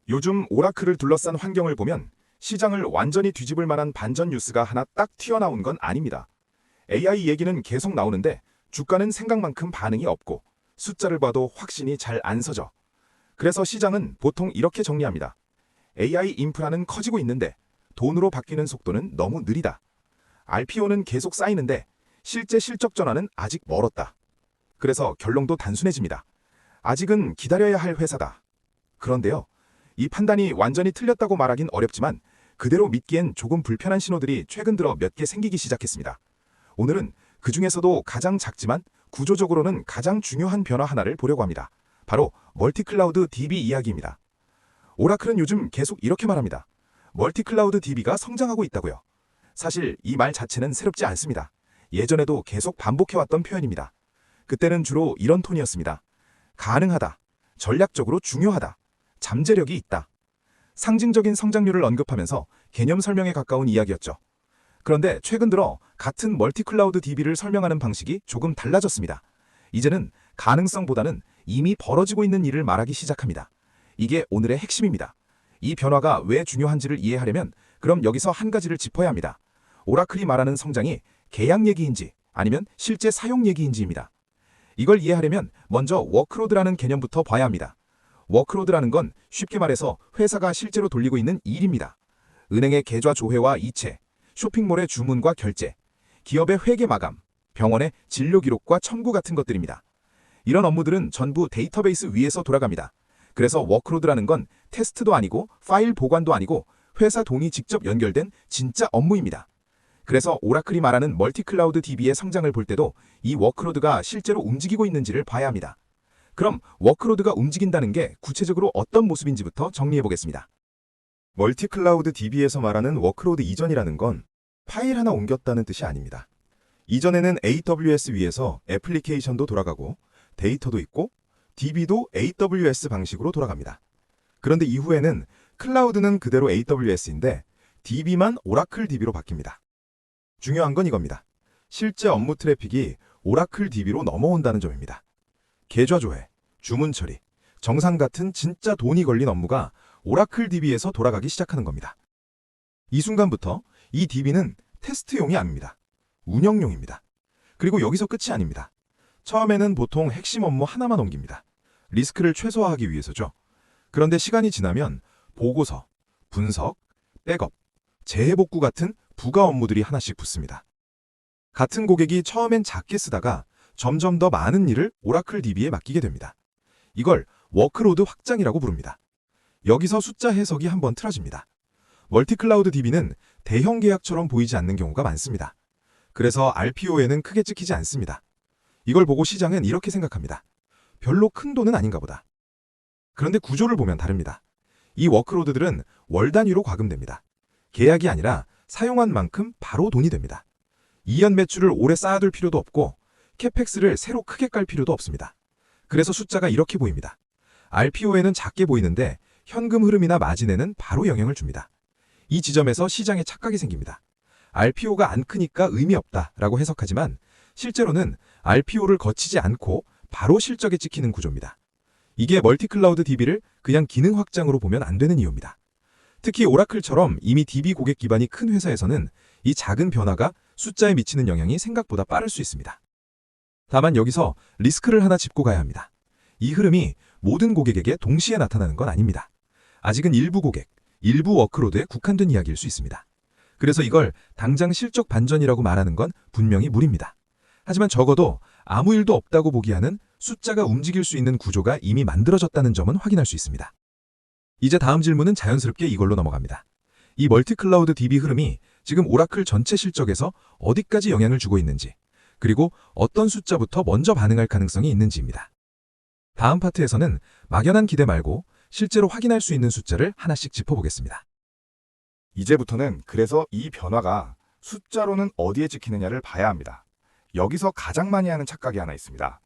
요즘 오라클을 둘러싼 환경을 보면 시장을 완전히 뒤집을 만한 반전 뉴스가 하나 딱 튀어나온 건 아닙니다. AI 얘기는 계속 나오는데 주가는 생각만큼 반응이 없고 숫자를 봐도 확신이 잘 안 서죠. 그래서 시장은 보통 이렇게 정리합니다. AI 인프라는 커지고 있는데 돈으로 바뀌는 속도는 너무 느리다. RPO는 계속 쌓이는데 실제 실적 전환은 아직 멀었다. 그래서 결론도 단순해집니다. 아직은 기다려야 할 회사다. 그런데요, 이 판단이 완전히 틀렸다고 말하긴 어렵지만 그대로 믿기엔 조금 불편한 신호들이 최근 들어 몇 개 생기기 시작했습니다. 오늘은 그 중에서도 가장 작지만 구조적으로는 가장 중요한 변화 하나를 보려고 합니다. 바로 멀티클라우드 DB 이야기입니다. 오라클은 요즘 계속 이렇게 말합니다. 멀티클라우드 DB가 성장하고 있다고요. 사실 이 말 자체는 새롭지 않습니다. 예전에도 계속 반복해왔던 표현입니다. 그때는 주로 이런 톤이었습니다. 가능하다, 전략적으로 중요하다, 잠재력이 있다. 상징적인 성장률을 언급하면서 개념 설명에 가까운 이야기였죠. 그런데 최근 들어 같은 멀티클라우드 DB를 설명하는 방식이 조금 달라졌습니다. 이제는 가능성보다는 이미 벌어지고 있는 일을 말하기 시작합니다. 이게 오늘의 핵심입니다. 이 변화가 왜 중요한지를 이해하려면 그럼 여기서 한 가지를 짚어야 합니다. 오라클이 말하는 성장이 계약 얘기인지 아니면 실제 사용 얘기인지입니다. 이걸 이해하려면 먼저 워크로드라는 개념부터 봐야 합니다. 워크로드라는 건 쉽게 말해서 회사가 실제로 돌리고 있는 일입니다. 은행의 계좌 조회와 이체, 쇼핑몰의 주문과 결제, 기업의 회계 마감, 병원의 진료 기록과 첨부 같은 것들입니다. 이런 업무들은 전부 데이터베이스 위에서 돌아갑니다. 그래서 워크로드라는 건 테스트도 아니고 파일 보관도 아니고 회사 돈이 직접 연결된 진짜 업무입니다. 그래서 오라클이 말하는 멀티클라우드 DB의 성장을 볼 때도 이 워크로드가 실제로 움직이고 있는지를 봐야 합니다. 그럼 워크로드가 움직인다는 게 구체적으로 어떤 모습인지부터 정리해 보겠습니다. 멀티클라우드 DB에서 말하는 워크로드 이전이라는 건 파일 하나 옮겼다는 뜻이 아닙니다. 이전에는 AWS 위에서 애플리케이션도 돌아가고 데이터도 있고 DB도 AWS 방식으로 돌아갑니다. 그런데 이후에는 클라우드는 그대로 AWS인데 DB만 오라클 DB로 바뀝니다. 중요한 건 이겁니다. 실제 업무 트래픽이 오라클 DB로 넘어온다는 점입니다. 계좌 조회, 주문 처리, 정산 같은 진짜 돈이 걸린 업무가 오라클 DB에서 돌아가기 시작하는 겁니다. 이 순간부터 이 DB는 테스트용이 아닙니다. 운영용입니다. 그리고 여기서 끝이 아닙니다. 처음에는 보통 핵심 업무 하나만 옮깁니다. 리스크를 최소화하기 위해서죠. 그런데 시간이 지나면 보고서, 분석, 백업, 재해복구 같은 부가 업무들이 하나씩 붙습니다. 같은 고객이 처음엔 작게 쓰다가 점점 더 많은 일을 오라클 DB에 맡기게 됩니다. 이걸 워크로드 확장이라고 부릅니다. 여기서 숫자 해석이 한번 틀어집니다. 멀티클라우드 DB는 대형 계약처럼 보이지 않는 경우가 많습니다. 그래서 RPO에는 크게 찍히지 않습니다. 이걸 보고 시장은 이렇게 생각합니다. 별로 큰 돈은 아닌가 보다. 그런데 구조를 보면 다릅니다. 이 워크로드들은 월 단위로 과금됩니다. 계약이 아니라 사용한 만큼 바로 돈이 됩니다. 이연 매출을 오래 쌓아둘 필요도 없고 캐펙스를 새로 크게 깔 필요도 없습니다. 그래서 숫자가 이렇게 보입니다. RPO에는 작게 보이는데 현금 흐름이나 마진에는 바로 영향을 줍니다. 이 지점에서 시장에 착각이 생깁니다. RPO가 안 크니까 의미 없다라고 해석하지만 실제로는 RPO를 거치지 않고 바로 실적에 찍히는 구조입니다. 이게 멀티클라우드 DB를 그냥 기능 확장으로 보면 안 되는 이유입니다. 특히 오라클처럼 이미 DB 고객 기반이 큰 회사에서는 이 작은 변화가 숫자에 미치는 영향이 생각보다 빠를 수 있습니다. 다만 여기서 리스크를 하나 짚고 가야 합니다. 이 흐름이 모든 고객에게 동시에 나타나는 건 아닙니다. 아직은 일부 고객, 일부 워크로드에 국한된 이야기일 수 있습니다. 그래서 이걸 당장 실적 반전이라고 말하는 건 분명히 무리입니다. 하지만 적어도 아무 일도 없다고 보기에는 숫자가 움직일 수 있는 구조가 이미 만들어졌다는 점은 확인할 수 있습니다. 이제 다음 질문은 자연스럽게 이걸로 넘어갑니다. 이 멀티클라우드 DB 흐름이 지금 오라클 전체 실적에서 어디까지 영향을 주고 있는지, 그리고 어떤 숫자부터 먼저 반응할 가능성이 있는지입니다. 다음 파트에서는 막연한 기대 말고 실제로 확인할 수 있는 숫자를 하나씩 짚어보겠습니다. 이제부터는 그래서 이 변화가 숫자로는 어디에 찍히느냐를 봐야 합니다. 여기서 가장 많이 하는 착각이 하나 있습니다.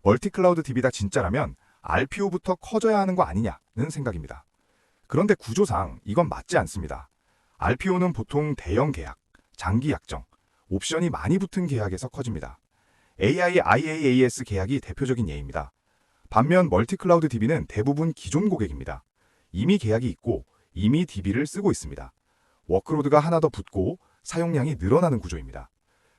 멀티클라우드 DB가 진짜라면 RPO부터 커져야 하는 거 아니냐는 생각입니다. 그런데 구조상 이건 맞지 않습니다. RPO는 보통 대형 계약, 장기 약정, 옵션이 많이 붙은 계약에서 커집니다. AI, IaaS 계약이 대표적인 예입니다. 반면 멀티클라우드 DB는 대부분 기존 고객입니다. 이미 계약이 있고 이미 DB를 쓰고 있습니다. 워크로드가 하나 더 붙고 사용량이 늘어나는 구조입니다.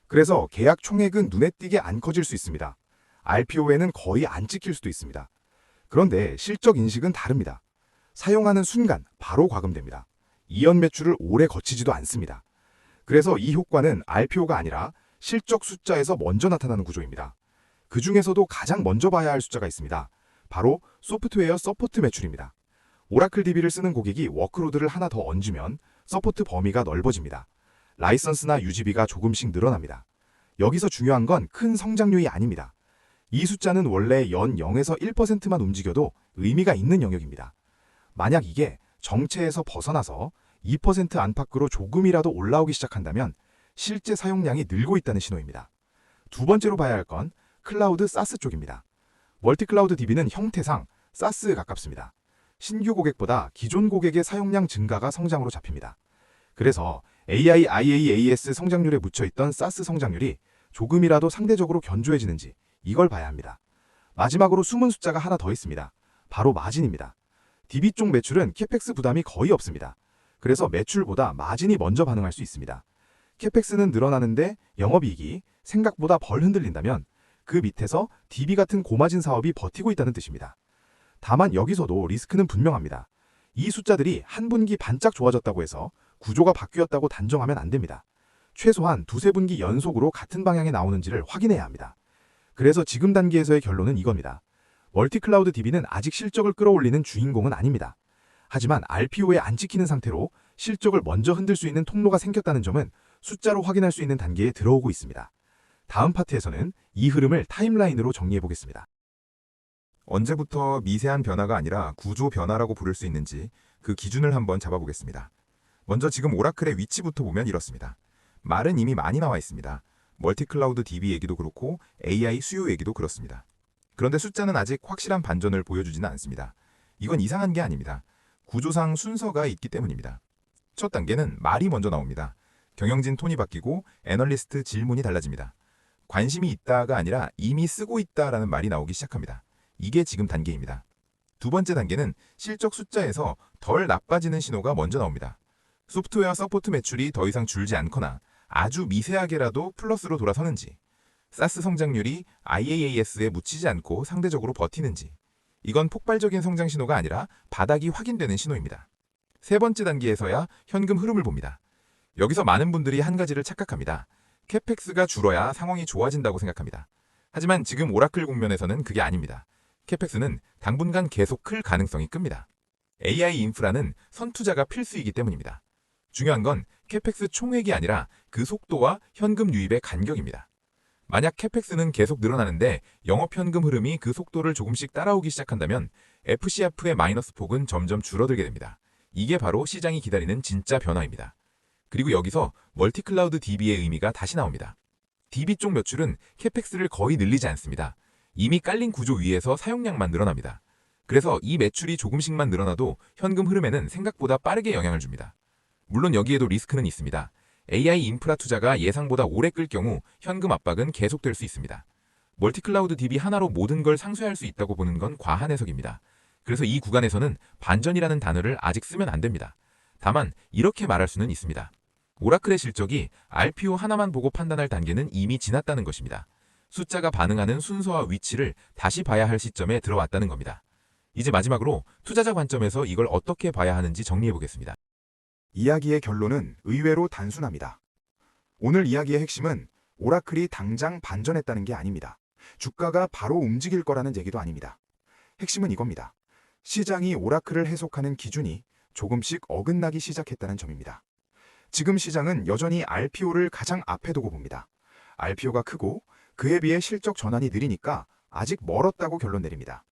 그래서 계약 총액은 눈에 띄게 안 커질 수 있습니다. RPO에는 거의 안 찍힐 수도 있습니다. 그런데 실적 인식은 다릅니다. 사용하는 순간 바로 과금됩니다. 이연 매출을 오래 거치지도 않습니다. 그래서 이 효과는 RPO가 아니라 실적 숫자에서 먼저 나타나는 구조입니다. 그 중에서도 가장 먼저 봐야 할 숫자가 있습니다. 바로 소프트웨어 서포트 매출입니다. 오라클 DB를 쓰는 고객이 워크로드를 하나 더 얹으면 서포트 범위가 넓어집니다. 라이선스나 유지비가 조금씩 늘어납니다. 여기서 중요한 건 큰 성장률이 아닙니다. 이 숫자는 원래 연 0에서 1%만 움직여도 의미가 있는 영역입니다. 만약 이게 정체에서 벗어나서 2% 안팎으로 조금이라도 올라오기 시작한다면 실제 사용량이 늘고 있다는 신호입니다. 두 번째로 봐야 할 건 클라우드 사스 쪽입니다. 멀티클라우드 DB는 형태상 사스에 가깝습니다. 신규 고객보다 기존 고객의 사용량 증가가 성장으로 잡힙니다. 그래서 AI, IaaS 성장률에 묻혀있던 사스 성장률이 조금이라도 상대적으로 견조해지는지 이걸 봐야 합니다. 마지막으로 숨은 숫자가 하나 더 있습니다. 바로 마진입니다. DB 쪽 매출은 캐펙스 부담이 거의 없습니다. 그래서 매출보다 마진이 먼저 반응할 수 있습니다. 캐펙스는 늘어나는데 영업이익이 생각보다 벌 흔들린다면 그 밑에서 DB 같은 고마진 사업이 버티고 있다는 뜻입니다. 다만 여기서도 리스크는 분명합니다. 이 숫자들이 한 분기 반짝 좋아졌다고 해서 구조가 바뀌었다고 단정하면 안 됩니다. 최소한 두세 분기 연속으로 같은 방향에 나오는지를 확인해야 합니다. 그래서 지금 단계에서의 결론은 이겁니다. 멀티클라우드 DB는 아직 실적을 끌어올리는 주인공은 아닙니다. 하지만 RPO에 안 찍히는 상태로 실적을 먼저 흔들 수 있는 통로가 생겼다는 점은 숫자로 확인할 수 있는 단계에 들어오고 있습니다. 다음 파트에서는 이 흐름을 타임라인으로 정리해 보겠습니다. 언제부터 미세한 변화가 아니라 구조 변화라고 부를 수 있는지 그 기준을 한번 잡아보겠습니다. 먼저 지금 오라클의 위치부터 보면 이렇습니다. 말은 이미 많이 나와 있습니다. 멀티클라우드 DB 얘기도 그렇고 AI 수요 얘기도 그렇습니다. 그런데 숫자는 아직 확실한 반전을 보여주지는 않습니다. 이건 이상한 게 아닙니다. 구조상 순서가 있기 때문입니다. 첫 단계는 말이 먼저 나옵니다. 경영진 톤이 바뀌고 애널리스트 질문이 달라집니다. 관심이 있다가 아니라 이미 쓰고 있다라는 말이 나오기 시작합니다. 이게 지금 단계입니다. 두 번째 단계는 실적 숫자에서 덜 나빠지는 신호가 먼저 나옵니다. 소프트웨어 서포트 매출이 더 이상 줄지 않거나 아주 미세하게라도 플러스로 돌아서는지, 사스 성장률이 IaaS에 묻히지 않고 상대적으로 버티는지, 이건 폭발적인 성장 신호가 아니라 바닥이 확인되는 신호입니다. 세 번째 단계에서야 현금 흐름을 봅니다. 여기서 많은 분들이 한 가지를 착각합니다. 캐펙스가 줄어야 상황이 좋아진다고 생각합니다. 하지만 지금 오라클 국면에서는 그게 아닙니다. 캐펙스는 당분간 계속 클 가능성이 큽니다. AI 인프라는 선투자가 필수이기 때문입니다. 중요한 건 캐펙스 총액이 아니라 그 속도와 현금 유입의 간격입니다. 만약 캐펙스는 계속 늘어나는데 영업현금 흐름이 그 속도를 조금씩 따라오기 시작한다면 FCF의 마이너스 폭은 점점 줄어들게 됩니다. 이게 바로 시장이 기다리는 진짜 변화입니다. 그리고 여기서 멀티클라우드 DB의 의미가 다시 나옵니다. DB 쪽 매출은 캐펙스를 거의 늘리지 않습니다. 이미 깔린 구조 위에서 사용량만 늘어납니다. 그래서 이 매출이 조금씩만 늘어나도 현금 흐름에는 생각보다 빠르게 영향을 줍니다. 물론 여기에도 리스크는 있습니다. AI 인프라 투자가 예상보다 오래 끌 경우 현금 압박은 계속될 수 있습니다. 멀티클라우드 DB 하나로 모든 걸 상쇄할 수 있다고 보는 건 과한 해석입니다. 그래서 이 구간에서는 반전이라는 단어를 아직 쓰면 안 됩니다. 다만 이렇게 말할 수는 있습니다. 오라클의 실적이 RPO 하나만 보고 판단할 단계는 이미 지났다는 것입니다. 숫자가 반응하는 순서와 위치를 다시 봐야 할 시점에 들어왔다는 겁니다. 이제 마지막으로 투자자 관점에서 이걸 어떻게 봐야 하는지 정리해 보겠습니다. 이야기의 결론은 의외로 단순합니다. 오늘 이야기의 핵심은 오라클이 당장 반전했다는 게 아닙니다. 주가가 바로 움직일 거라는 얘기도 아닙니다. 핵심은 이겁니다. 시장이 오라클을 해석하는 기준이 조금씩 어긋나기 시작했다는 점입니다. 지금 시장은 여전히 RPO를 가장 앞에 두고 봅니다. RPO가 크고 그에 비해 실적 전환이 느리니까 아직 멀었다고 결론 내립니다.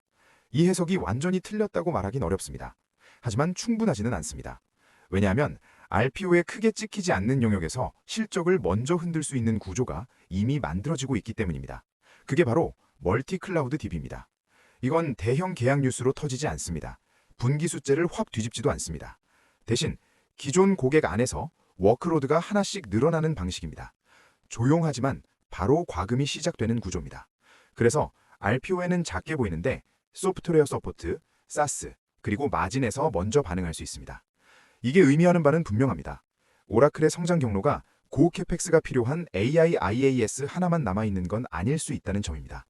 이 해석이 완전히 틀렸다고 말하긴 어렵습니다. 하지만 충분하지는 않습니다. 왜냐하면 RPO에 크게 찍히지 않는 영역에서 실적을 먼저 흔들 수 있는 구조가 이미 만들어지고 있기 때문입니다. 그게 바로 멀티클라우드 DB입니다. 이건 대형 계약 뉴스로 터지지 않습니다. 분기 숫자를 확 뒤집지도 않습니다. 대신 기존 고객 안에서 워크로드가 하나씩 늘어나는 방식입니다. 조용하지만 바로 과금이 시작되는 구조입니다. 그래서 RPO에는 작게 보이는데 소프트웨어 서포트, 사스, 그리고 마진에서 먼저 반응할 수 있습니다. 이게 의미하는 바는 분명합니다. 오라클의 성장 경로가 고캐펙스가 필요한 AI IaaS 하나만 남아있는 건 아닐 수 있다는 점입니다.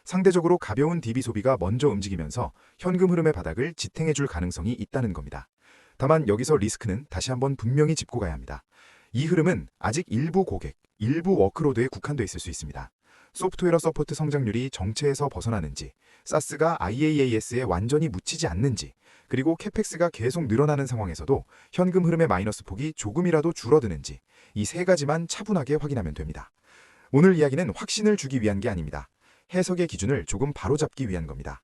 상대적으로 가벼운 DB 소비가 먼저 움직이면서 현금 흐름의 바닥을 지탱해줄 가능성이 있다는 겁니다. 다만 여기서 리스크는 다시 한번 분명히 짚고 가야 합니다. 이 흐름은 아직 일부 고객, 일부 워크로드에 국한돼 있을 수 있습니다. 소프트웨어 서포트 성장률이 정체에서 벗어나는지, 사스가 IaaS에 완전히 묻히지 않는지, 그리고 캐펙스가 계속 늘어나는 상황에서도 현금 흐름의 마이너스 폭이 조금이라도 줄어드는지, 이 세 가지만 차분하게 확인하면 됩니다. 오늘 이야기는 확신을 주기 위한 게 아닙니다. 해석의 기준을 조금 바로잡기 위한 겁니다.